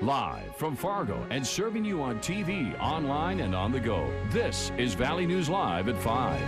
Live from Fargo and serving you on TV, online, and on the go. This is Valley News Live at 5.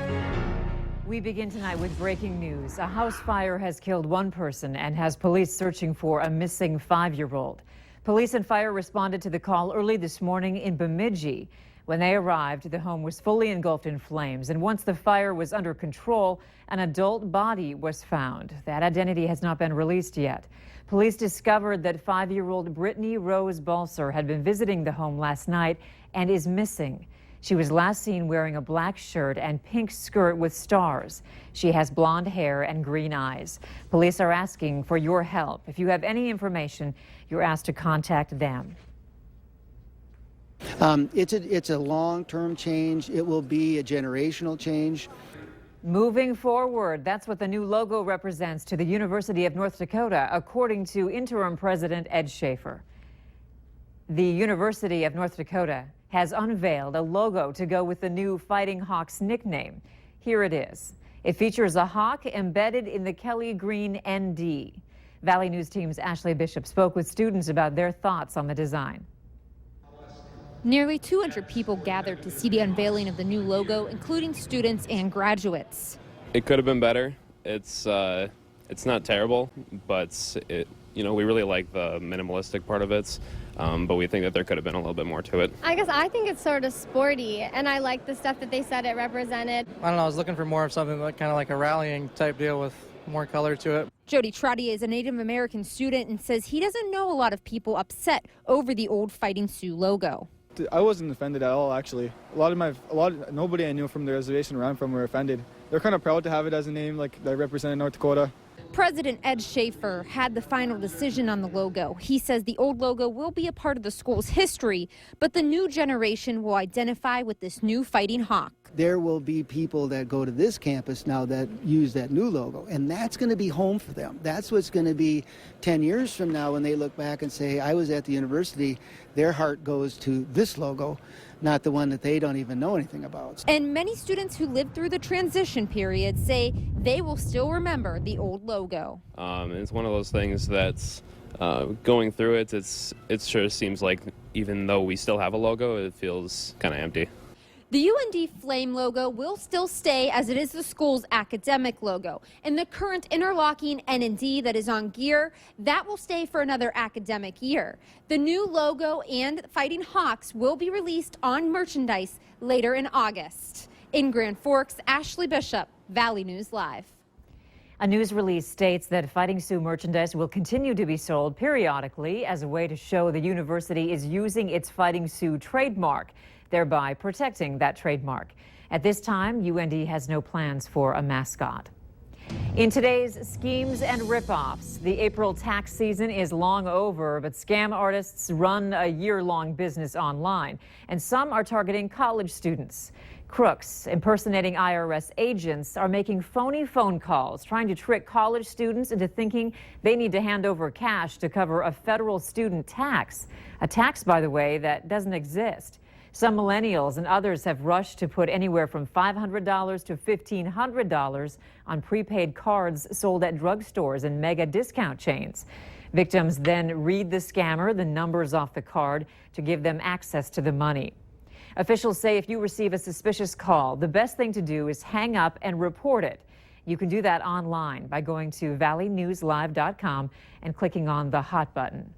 We begin tonight with breaking news. A house fire has killed one person and has police searching for a missing 5-year-old. Police and fire responded to the call early this morning in Bemidji. When they arrived, the home was fully engulfed in flames, and once the fire was under control, an adult body was found. That identity has not been released yet. Police discovered that 5-year-old Brittany Rose Balser had been visiting the home last night and is missing. She was last seen wearing a black shirt and pink skirt with stars. She has blonde hair and green eyes. Police are asking for your help. If you have any information, you're asked to contact them. It's a long-term change. It will be a generational change. Moving forward, that's what the new logo represents to the University of North Dakota, according to interim president Ed Schaefer. The University of North Dakota has unveiled a logo to go with the new Fighting Hawks nickname. Here it is. It features a hawk embedded in the Kelly Green ND. Valley News Team's Ashley Bishop spoke with students about their thoughts on the design. Nearly 200 people gathered to see the unveiling of the new logo, including students and graduates. It could have been better. It's not terrible, but we really like the minimalistic part of it. But we think that there could have been a little bit more to it. I think it's sort of sporty, and I like the stuff that they said it represented. I don't know, I was looking for more of something like kind of like a rallying type deal with more color to it. Jody Trottier is a Native American student and says he doesn't know a lot of people upset over the old Fighting Sioux logo. I wasn't offended at all, actually. Nobody I knew from the reservation where I'm from were offended. They're kind of proud to have it as a name, like that represented North Dakota. President Ed Schaefer had the final decision on the logo. He says the old logo will be a part of the school's history, but the new generation will identify with this new Fighting Hawk. There will be people that go to this campus now that use that new logo, and that's going to be home for them. That's what's going to be 10 years from now when they look back and say, I was at the university. Their heart goes to this logo, not the one that they don't even know anything about. And many students who lived through the transition period say they will still remember the old logo. It's one of those things that's going through it, it sure seems like even though we still have a logo, it feels kind of empty. The UND Flame logo will still stay as it is the school's academic logo. And the current interlocking ND that is on gear, that will stay for another academic year. The new logo and Fighting Hawks will be released on merchandise later in August. In Grand Forks, Ashley Bishop, Valley News Live. A news release states that Fighting Sioux merchandise will continue to be sold periodically as a way to show the university is using its Fighting Sioux trademark, thereby protecting that trademark. At this time, UND has no plans for a mascot. In today's schemes and ripoffs, the April tax season is long over, but scam artists run a year-long business online, and some are targeting college students. Crooks impersonating IRS agents are making phony phone calls, trying to trick college students into thinking they need to hand over cash to cover a federal student tax. A tax, by the way, that doesn't exist. Some millennials and others have rushed to put anywhere from $500 to $1,500 on prepaid cards sold at drugstores and mega discount chains. Victims then read the scammer the numbers off the card to give them access to the money. Officials say if you receive a suspicious call, the best thing to do is hang up and report it. You can do that online by going to valleynewslive.com and clicking on the hot button.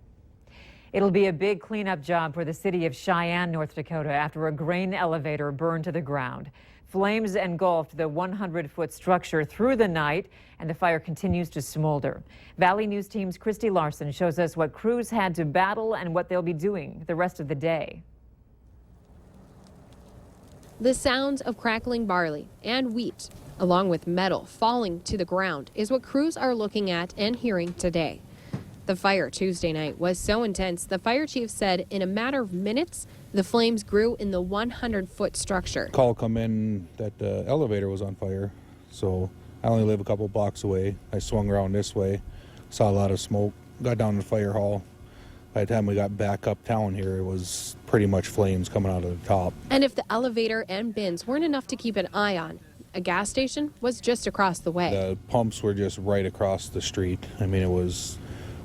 It'll be a big cleanup job for the city of Cheyenne, North Dakota, after a grain elevator burned to the ground. Flames engulfed the 100-foot structure through the night, and the fire continues to smolder. Valley News Team's Christy Larson shows us what crews had to battle and what they'll be doing the rest of the day. The sounds of crackling barley and wheat, along with metal falling to the ground, is what crews are looking at and hearing today. The fire Tuesday night was so intense, the fire chief said in a matter of minutes, the flames grew in the 100-foot structure. Call come in that the elevator was on fire, so I only live a couple blocks away. I swung around this way, saw a lot of smoke, got down to the fire hall. By the time we got back uptown here, it was pretty much flames coming out of the top. And if the elevator and bins weren't enough to keep an eye on, a gas station was just across the way. The pumps were just right across the street. I mean,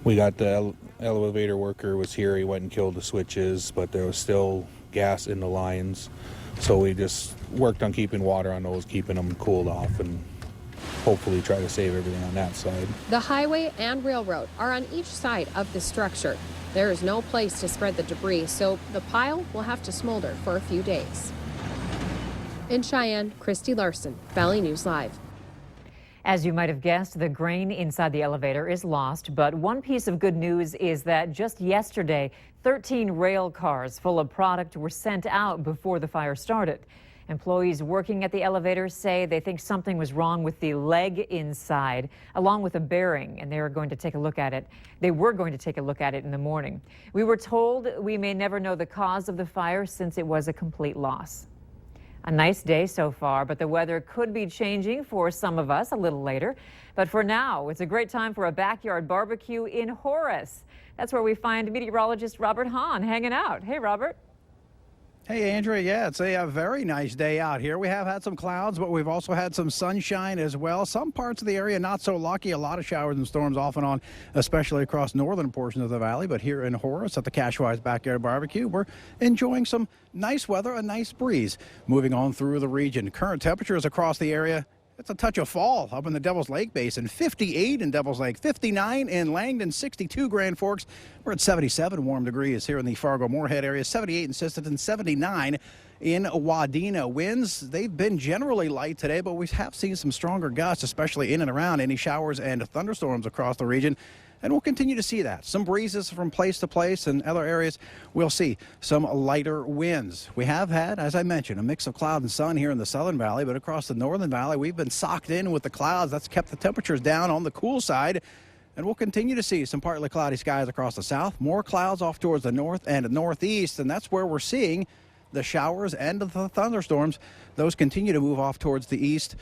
we got the elevator worker was here. He went and killed the switches, but there was still gas in the lines. So we just worked on keeping water on those, keeping them cooled off, and hopefully try to save everything on that side. The highway and railroad are on each side of the structure. There is no place to spread the debris, so the pile will have to smolder for a few days. In Cheyenne, Christy Larson, Valley News Live. As you might have guessed, the grain inside the elevator is lost, but one piece of good news is that just yesterday, 13 rail cars full of product were sent out before the fire started. Employees working at the elevator say they think something was wrong with the leg inside, along with a bearing, and they were going to take a look at it. They were going to take a look at it in the morning. We were told we may never know the cause of the fire since it was a complete loss. A nice day so far, but the weather could be changing for some of us a little later. But for now, it's a great time for a backyard barbecue in Horace. That's where we find meteorologist Robert Hahn hanging out. Hey, Robert. Hey, Andrea. Yeah, it's a very nice day out here. We have had some clouds, but we've also had some sunshine as well. Some parts of the area not so lucky. A lot of showers and storms off and on, especially across northern portions of the valley. But here in Horace at the Cashwise Backyard Barbecue, we're enjoying some nice weather, a nice breeze moving on through the region. Current temperatures across the area, it's a touch of fall up in the Devil's Lake Basin. 58 in Devil's Lake, 59 in Langdon, 62 Grand Forks. We're at 77 warm degrees here in the Fargo-Moorhead area, 78 in Sisseton, 79 in Wadena. Winds, they've been generally light today, but we have seen some stronger gusts, especially in and around any showers and thunderstorms across the region. And we'll continue to see that. Some breezes from place to place, and other areas we'll see some lighter winds. We have had, as I mentioned, a mix of cloud and sun here in the southern valley, but across the northern valley, we've been socked in with the clouds. That's kept the temperatures down on the cool side. And we'll continue to see some partly cloudy skies across the south, more clouds off towards the north and northeast, and that's where we're seeing the showers and the thunderstorms. Those continue to move off towards the east,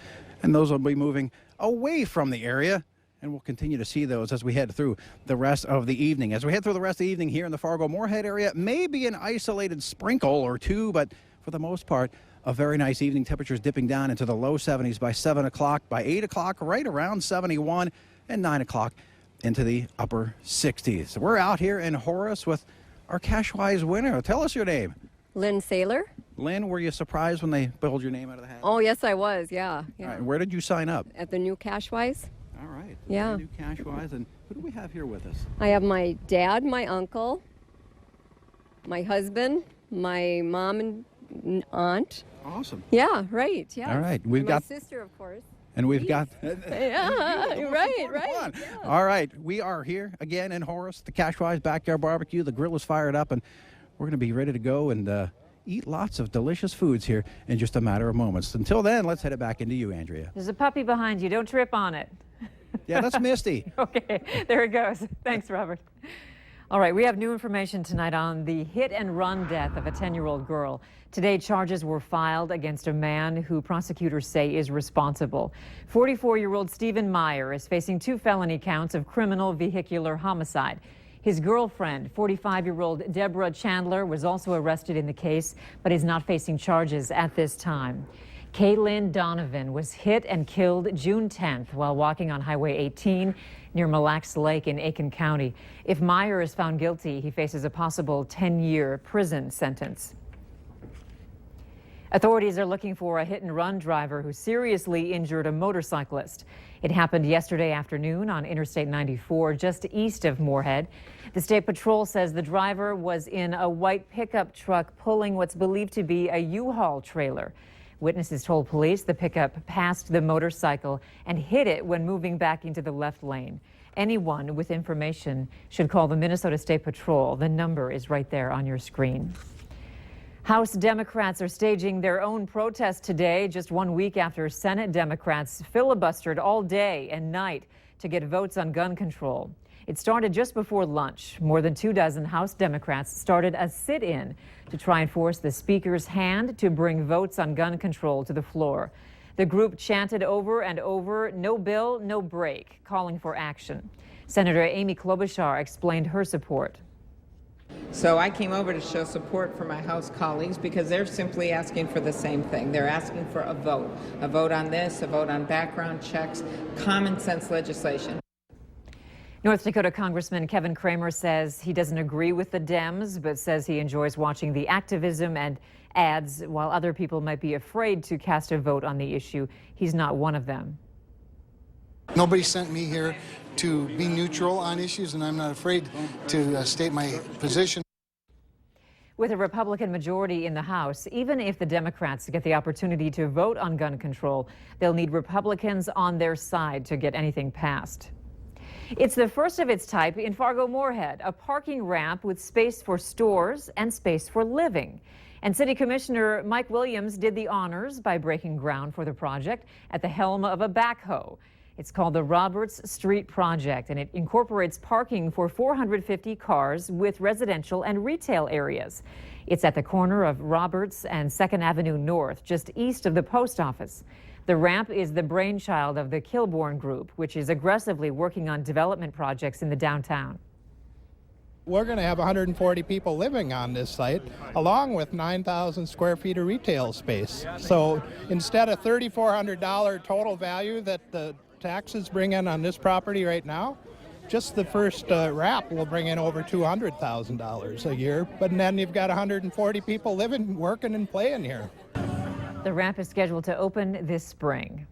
and those will be moving away from the area. And we'll continue to see those as we head through the rest of the evening. As we head through the rest of the evening here in the Fargo-Moorhead area, maybe an isolated sprinkle or two, but for the most part, a very nice evening. Temperatures dipping down into the low 70s by 7 o'clock, by 8 o'clock, right around 71, and 9 o'clock into the upper 60s. We're out here in Horace with our Cashwise winner. Tell us your name. Lynn Saylor. Lynn, were you surprised when they pulled your name out of the hat? Oh, yes, I was, yeah. All right, where did you sign up? At the new Cashwise. All right. Yeah. New Cashwise. And who do we have here with us? I have my dad, my uncle, my husband, my mom and aunt. Awesome. Yeah, right. Yeah. All right. We've got my sister, of course. And we've got... Yeah, right. Yeah. All right. We are here again in Horace, the Cashwise Backyard Barbecue. The grill is fired up, and we're going to be ready to go and eat lots of delicious foods here in just a matter of moments. Until then, let's head it back into you, Andrea. There's a puppy behind you. Don't trip on it. Yeah, that's Misty. Okay, there it goes. Thanks, Robert. All right, we have new information tonight on the hit-and-run death of a 10-year-old girl. Today, charges were filed against a man who prosecutors say is responsible. 44-year-old Stephen Meyer is facing 2 felony counts of criminal vehicular homicide. His girlfriend, 45-year-old Deborah Chandler, was also arrested in the case, but is not facing charges at this time. Kaylin Donovan was hit and killed June 10th while walking on Highway 18 near Mille Lacs Lake in Aiken County. If Meyer is found guilty, he faces a possible 10-year prison sentence. Authorities are looking for a hit-and-run driver who seriously injured a motorcyclist. It happened yesterday afternoon on Interstate 94, just east of Moorhead. The State Patrol says the driver was in a white pickup truck pulling what's believed to be a U-Haul trailer. Witnesses told police the pickup passed the motorcycle and hit it when moving back into the left lane. Anyone with information should call the Minnesota State Patrol. The number is right there on your screen. House Democrats are staging their own protest today, just 1 week after Senate Democrats filibustered all day and night to get votes on gun control. It started just before lunch. More than 24 House Democrats started a sit-in to try and force the Speaker's hand to bring votes on gun control to the floor. The group chanted over and over, "No bill, no break," calling for action. Senator Amy Klobuchar explained her support. So I came over to show support for my House colleagues because they're simply asking for the same thing. They're asking for a vote on this, a vote on background checks, common sense legislation. North Dakota Congressman Kevin Cramer says he doesn't agree with the Dems, but says he enjoys watching the activism and ads. While other people might be afraid to cast a vote on the issue, he's not one of them. Nobody sent me here to be neutral on issues, and I'm not afraid to state my position. With a Republican majority in the House, even if the Democrats get the opportunity to vote on gun control, they'll need Republicans on their side to get anything passed. It's the first of its type in Fargo-Moorhead, a parking ramp with space for stores and space for living. And City Commissioner Mike Williams did the honors by breaking ground for the project at the helm of a backhoe. It's called the Roberts Street Project, and it incorporates parking for 450 cars with residential and retail areas. It's at the corner of Roberts and 2nd Avenue North, just east of the post office. The ramp is the brainchild of the Kilbourne Group, which is aggressively working on development projects in the downtown. We're going to have 140 people living on this site, along with 9,000 square feet of retail space. So instead of $3,400 total value that the taxes bring in on this property right now, just the first wrap will bring in over $200,000 a year. But then you've got 140 people living, working, and playing here. The ramp is scheduled to open this spring.